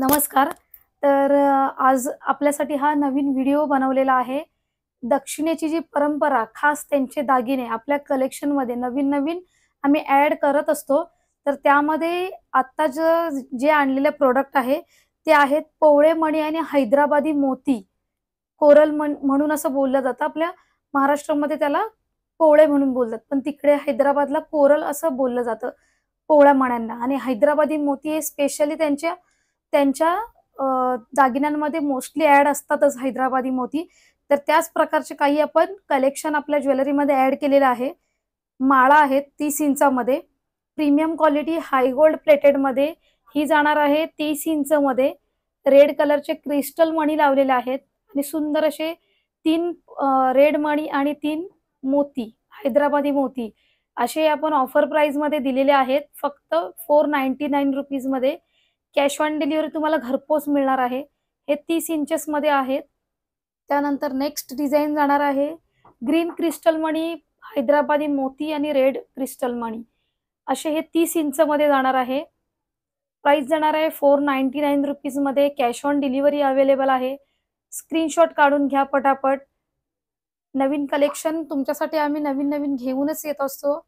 नमस्कार. आज आपल्यासाठी हा नवीन व्हिडिओ बनवलेला आहे. दक्षिणेची जी परंपरा, खास त्यांचे दागिने आपल्या कलेक्शनमध्ये नवीन-नवीन आम्ही ॲड करत असतो. तर त्यामध्ये आत्ता जे आणलेले प्रॉडक्ट आहे, ते आहेत पोवळे मणी आणि हैदराबादी मोती. कोरल म्हणून असं बोललं जातं. आपल्या महाराष्ट्रामध्ये त्याला पोवळे म्हणून बोलतात. पण तिकडे हैदराबादला कोरल असं बोललं जातं पोवळ्या मण्यांना. आणि हैदराबादी मोती हे स्पेशली त्यांच्या त्यांच्या दागिन्यांमध्ये मोस्टली ॲड असतातच हैदराबादी मोती. तर त्याच प्रकारचे काही आपण कलेक्शन आपल्या ज्वेलरीमध्ये ॲड केलेलं आहे. माळा आहेत 30 इंचामध्ये, प्रीमियम क्वालिटी हाय गोल्ड प्लेटेडमध्ये ही जाणार आहे 30 इंचमध्ये. रेड कलरचे क्रिस्टल मणी लावलेले आहेत आणि सुंदर असे 3 रेड मणी आणि 3 मोती, हैदराबादी मोती असे आपण ऑफर प्राइसमध्ये दिलेले आहेत. फक्त 499 रुपीजमध्ये कॅश ऑन डिलिव्हरी तुम्हाला घरपोच मिळणार आहे. हे 30 इंचेसमध्ये आहेत. त्यानंतर नेक्स्ट डिझाईन जाणार आहे ग्रीन क्रिस्टल मणी, हैदराबादी मोती आणि रेड क्रिस्टल मणी असे हे 30 इंचमध्ये जाणार आहे. प्राइस जाणार आहे 499 रुपीजमध्ये. कॅश ऑन डिलिव्हरी अवेलेबल आहे. स्क्रीनशॉट काढून घ्या पटापट. नवीन कलेक्शन तुमच्यासाठी आम्ही नवीन घेऊनच येत असतो.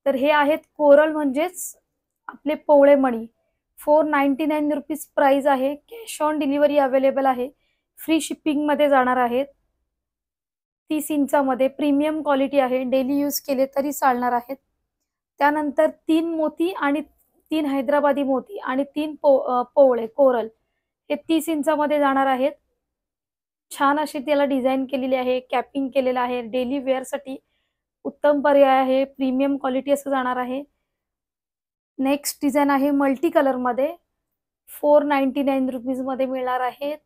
तर हे आहेत कोरल म्हणजेच आपले पोवळे मणी. 499 रुपीज प्राइस आहे. कॅश ऑन डिलिव्हरी अवेलेबल आहे. फ्री शिपिंगमध्ये जाणार आहेत. 30 इंचामध्ये प्रीमियम क्वालिटी आहे. डेली यूज केले तरी चालणार आहेत. त्यानंतर 3 मोती आणि 3 हैदराबादी मोती आणि 3 पोवळे कोरल हे 30 इंचामध्ये जाणार आहेत. छान अशी त्याला डिझाईन केलेली आहे, कॅपिंग केलेलं आहे. डेली वेअरसाठी उत्तम पर्याय आहे. प्रीमियम क्वालिटी असं जाणार आहे. नेक्स्ट डिझाईन आहे मल्टी कलरमध्ये. 499 रुपीजमध्ये मिळणार आहेत.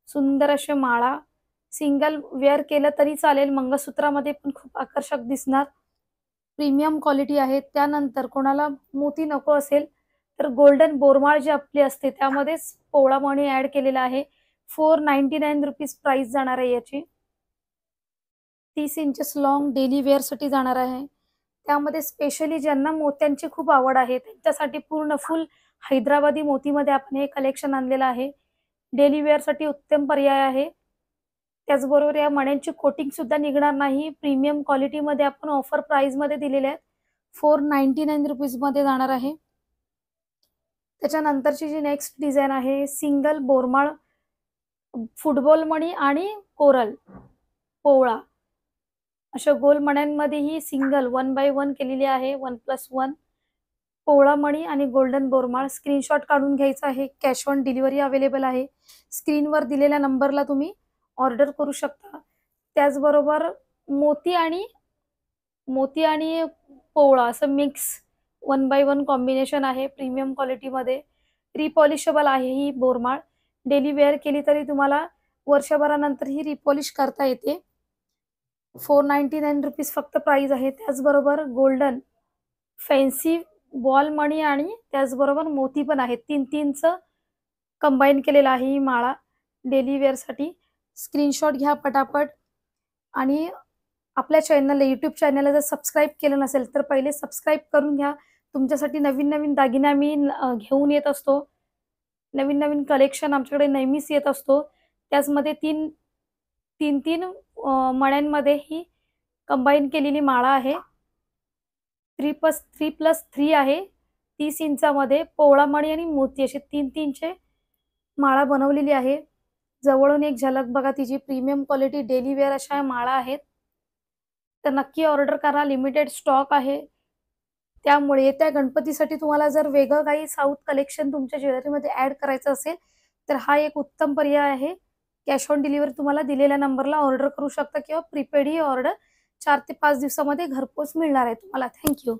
सुंदर असे माळा, सिंगल वेअर केलं तरी चालेल, मंगळसूत्रामध्ये पण खूप आकर्षक दिसणार. प्रीमियम क्वालिटी आहे. त्यानंतर कोणाला मोती नको असेल तर गोल्डन बोरमाळ जी आपली असते त्यामध्येच पोवळा मणी ॲड केलेला आहे. 499 रुपीज प्राइस जाणार आहे याची. 30 इंचेस लॉंग डेली वेअरसाठी जाणार आहे. त्यामध्ये स्पेशली ज्यांना मोत्यांची खूप आवड आहे त्यांच्यासाठी पूर्ण फुल हैदराबादी मोतीमध्ये आपण हे कलेक्शन आणलेलं आहे. डेली वेअरसाठी उत्तम पर्याय आहे. त्याचबरोबर या मण्यांची कोटिंग सुद्धा निघणार नाही. प्रीमियम क्वालिटीमध्ये आपण ऑफर प्राइसमध्ये दिलेले आहेत. 499 रुपीजमध्ये जाणार आहे. त्याच्यानंतरची जी नेक्स्ट डिझाईन आहे सिंगल बोरमाळ फुटबॉल मणी आणि कोरल पोवळा अशा गोल मण्यांमध्ये ही सिंगल 1 बाय 1 केलेली आहे. 1+1 पोवळा मणी आणि गोल्डन बोरमाळ. स्क्रीनशॉट काढून घ्यायचा आहे. कॅश ऑन डिलिव्हरी अवेलेबल आहे. स्क्रीनवर दिलेल्या नंबरला तुम्ही ऑर्डर करू शकता. त्याचबरोबर मोती आणि पोवळा असं मिक्स 1 बाय 1 कॉम्बिनेशन आहे. प्रीमियम क्वालिटीमध्ये रिपॉलिशेबल आहे ही बोरमाळ. डेली वेअर केली तरी तुम्हाला वर्षभरानंतर ही रिपॉलिश करता येते. 499 रुपीज फक्त प्राइस आहे. त्याचबरोबर गोल्डन फॅन्सी बॉल मणी आणि त्याचबरोबर मोती पण आहेत. 3-3चं कंबाईन केलेलं आहे ही माळा डेली वेअरसाठी. स्क्रीनशॉट घ्या पटापट. आणि आपल्या चॅनलला, यूट्यूब चॅनलला जर सबस्क्राईब केलं नसेल तर पहिले सबस्क्राईब करून घ्या. तुमच्यासाठी नवीन दागिने आम्ही घेऊन येत असतो. नवीन कलेक्शन आमच्याकडे नेहमीच येत असतो. त्याचमध्ये 3 मण्यांमध्ये ही कंबाईन केलेली माळा आहे. 3+3 आहे. 30 इंचामध्ये पोवळा मणी आणि मोती असे 3-3चे माळा बनवलेली आहे. जवळून एक झलक बघा तिची. प्रीमियम क्वालिटी डेली वेअर अशा माळा आहेत. तर नक्की ऑर्डर करा. लिमिटेड स्टॉक आहे. त्यामुळे येत्या गणपतीसाठी तुम्हाला जर वेगळं काही साऊथ कलेक्शन तुमच्या ज्वेलरीमध्ये ॲड करायचं असेल तर हा एक उत्तम पर्याय आहे. कॅश ऑन डिलिव्हरी तुम्हाला दिलेल्या नंबरला ऑर्डर करू शकता किंवा प्रीपेड ही ऑर्डर 4 ते 5 दिवसामध्ये घरपोच मिळणार आहे तुम्हाला. थँक्यू.